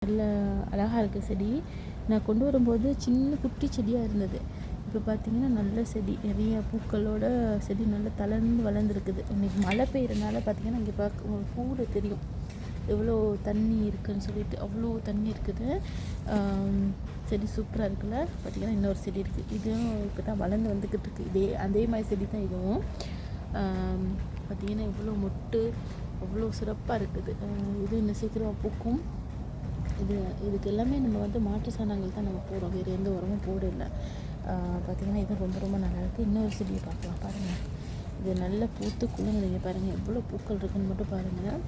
நல்ல அழகாக இருக்குது செடி. நான் கொண்டு வரும்போது சின்ன குட்டி செடியாக இருந்தது. இப்போ பார்த்தீங்கன்னா நல்ல செடி, நிறைய பூக்களோட செடி நல்லா தளர்ந்து வளர்ந்துருக்குது. இன்றைக்கி மழை பெய்கிறனால பார்த்தீங்கன்னா இங்கே பார்க்க உங்களுக்கு கூட தெரியும் எவ்வளோ தண்ணி இருக்குதுன்னு சொல்லிட்டு. அவ்வளோ தண்ணி இருக்குது. செடி சூப்பராக இருக்குல்ல. பார்த்திங்கன்னா இன்னொரு செடி இருக்குது. இதுவும் இப்போ தான் வளர்ந்து வந்துக்கிட்டு இருக்குது. அதே மாதிரி செடி தான் இதுவும். பார்த்திங்கன்னா இவ்வளோ மொட்டு அவ்வளோ சிறப்பாக இருக்குது. இது இன்னும் சீக்கிரம் பூக்கும். இதுக்கு எல்லாமே நம்ம மாட்டு சாணங்கள் தான் நம்ம போடுறோம், வேறு எந்த உரமும் போடலை. பார்த்திங்கன்னா இது ரொம்ப ரொம்ப நல்லாயிருக்கு. இன்னொரு செடியை பார்க்கலாம் பாருங்கள். இது நல்ல பூத்து குலுங்குதுங்க பாருங்கள். எவ்வளோ பூக்கள் இருக்குதுன்னு மட்டும் பாருங்கள்.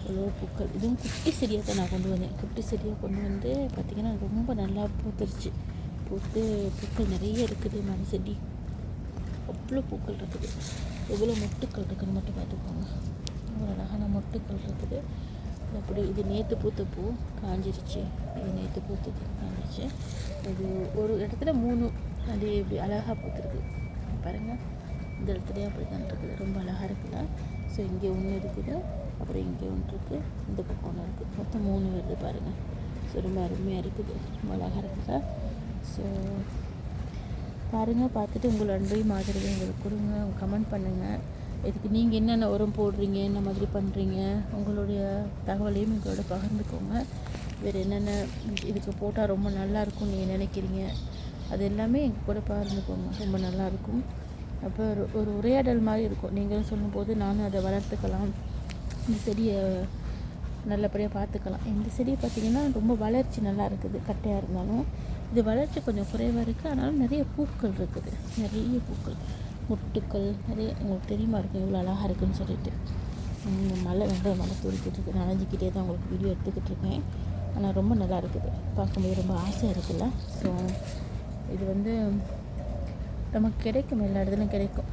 எவ்வளோ பூக்கள். இதுவும் குட்டி செடியாக தான் நான் கொண்டு வந்தேன். குட்டி செடியாக கொண்டு வந்து பார்த்திங்கன்னா ரொம்ப நல்லா பூத்துருச்சு. பூக்கள் நிறைய இருக்குது. மணி செடி அவ்வளோ பூக்கள் இருக்குது. எவ்வளோ மொட்டுக்கள் இருக்குதுன்னு மட்டும் பார்த்துக்கோங்க. அவ்வளோ அழகான மொட்டுக்கள் இருக்குது. அப்படி இது நேற்று பூத்த பூ காஞ்சிருச்சு. இது நேற்று பூத்தது காஞ்சிருச்சு. இது ஒரு இடத்துல 3 அது இப்படி அழகாக பூத்துருக்கு பாருங்கள். இந்த இடத்துலையும் அப்படி தான் இருக்குது. ரொம்ப அழகாக இருக்குல்ல. ஸோ இங்கே ஒன்று இருக்குது, அப்புறம் இங்கே ஒன்று இருக்குது, இந்த பக்கம் ஒன்று இருக்குது. மொத்தம் 3 வருது பாருங்கள். ஸோ ரொம்ப அருமையாக இருக்குது, ரொம்ப அழகாக இருக்குல்ல. ஸோ பாருங்கள், பார்த்துட்டு உங்கள் அன்பையும் ஆதரவையும் எங்களுக்கு கொடுங்க, கமெண்ட் பண்ணுங்கள். இதுக்கு நீங்கள் என்னென்ன உரம் போடுறீங்க, என்ன மாதிரி பண்ணுறீங்க, உங்களுடைய தகவலையும் எங்களோட பகிர்ந்துக்கோங்க. வேறு என்னென்ன இதுக்கு போட்டால் ரொம்ப நல்லாயிருக்கும் நீங்கள் நினைக்கிறீங்க, அது எல்லாமே எங்கள் கூட பகிர்ந்துக்கோங்க. ரொம்ப நல்லாயிருக்கும். அப்போ ஒரு உரையாடல் மாதிரி இருக்கும். நீங்களும் சொல்லும்போது நானும் அதை வளர்த்துக்கலாம், இந்த செடியை நல்லபடியாக பார்த்துக்கலாம். இந்த செடியை பார்த்திங்கன்னா ரொம்ப வளர்ச்சி நல்லா இருக்குது. கட்டையாக இருந்தாலும் இது வளர்ச்சி கொஞ்சம் குறைவாக இருக்குது. ஆனாலும் நிறைய பூக்கள் இருக்குது, நிறைய பூக்கள், மொட்டுக்கள் நிறைய. உங்களுக்கு தெரியுமா இருக்கும் இவ்வளோ அழகாக இருக்குதுன்னு சொல்லிட்டு. மழை தூரிக்கிட்டு இருக்குது. நனைஞ்சிக்கிட்டே தான் உங்களுக்கு வீடியோ எடுத்துக்கிட்டு இருக்கேன். ஆனால் ரொம்ப நல்லா இருக்குது, பார்க்கும்போது ரொம்ப ஆசையாக இருக்குல்ல. ஸோ இது நமக்கு கிடைக்கும், எல்லா இடத்துலையும் கிடைக்கும்.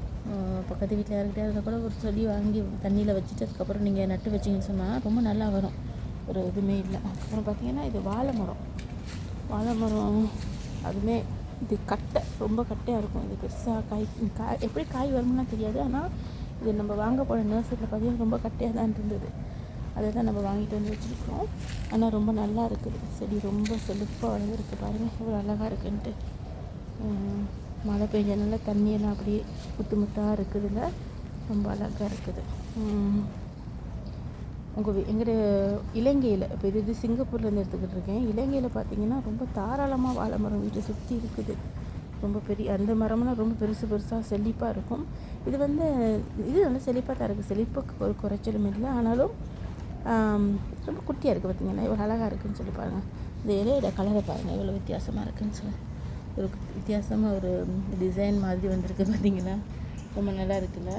பக்கத்து வீட்டில் யாருக்கிட்டே இருந்தால் கூட ஒரு செடி வாங்கி தண்ணியில் வச்சுட்டு அதுக்கப்புறம் நீங்கள் நட்டு வச்சிங்கன்னு சொன்னால் ரொம்ப நல்லா வரும். ஒரு இதுவுமே இல்லை. அப்புறம் பார்த்திங்கன்னா இது வாழை மரம் அதுவுமே இது ரொம்ப கட்டையாக இருக்கும். இது பெருசாக காய் எப்படி காய் வரும்லாம் தெரியாது. ஆனால் இது நம்ம வாங்க போன நர்சரியில் பார்த்தீங்கன்னா ரொம்ப கட்டையாக தான் இருந்தது. அதை தான் நம்ம வாங்கிட்டு வந்து வச்சுருக்கோம். ஆனால் ரொம்ப நல்லா இருக்குது. செடி ரொம்ப செழிப்பாக வளர்ந்துருக்கு பாருங்கள், எவ்வளோ அழகாக இருக்குன்ட்டு. மழை பெஞ்சனால தண்ணியெல்லாம் அப்படியே முத்தாக இருக்குதுங்க. ரொம்ப அழகாக இருக்குது. எங்களோட இலங்கையில் இப்போ இது சிங்கப்பூர்லேருந்து எடுத்துக்கிட்டு இருக்கேன். இலங்கையில் பார்த்திங்கன்னா ரொம்ப தாராளமாக வாழை மரம் வீட்டை சுற்றி இருக்குது. ரொம்ப பெரிய அந்த மரம்லாம் ரொம்ப பெருசாக செழிப்பாக இருக்கும். இது நல்லா செழிப்பாக தான் இருக்குது. செழிப்புக்கு ஒரு குறைச்சலும் இல்லை. ஆனாலும் ரொம்ப குட்டியாக இருக்குது. பார்த்திங்கன்னா இவ்வளோ அழகாக இருக்குதுன்னு சொல்லி பாருங்கள். இந்த இலையோட கலரை பாருங்கள், எவ்வளோ வித்தியாசமாக இருக்குதுன்னு சொல்லி. ஒரு வித்தியாசமாக ஒரு டிசைன் மாதிரி வந்திருக்கு பார்த்திங்களா. ரொம்ப நல்லா இருக்குல்ல.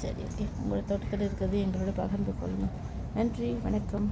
சரி, ஓகே. உங்களோட தோட்டத்தில் இருக்கிறது எங்களோட பகிர்ந்து கொள்ளுங்கள். நன்றி, வணக்கம்.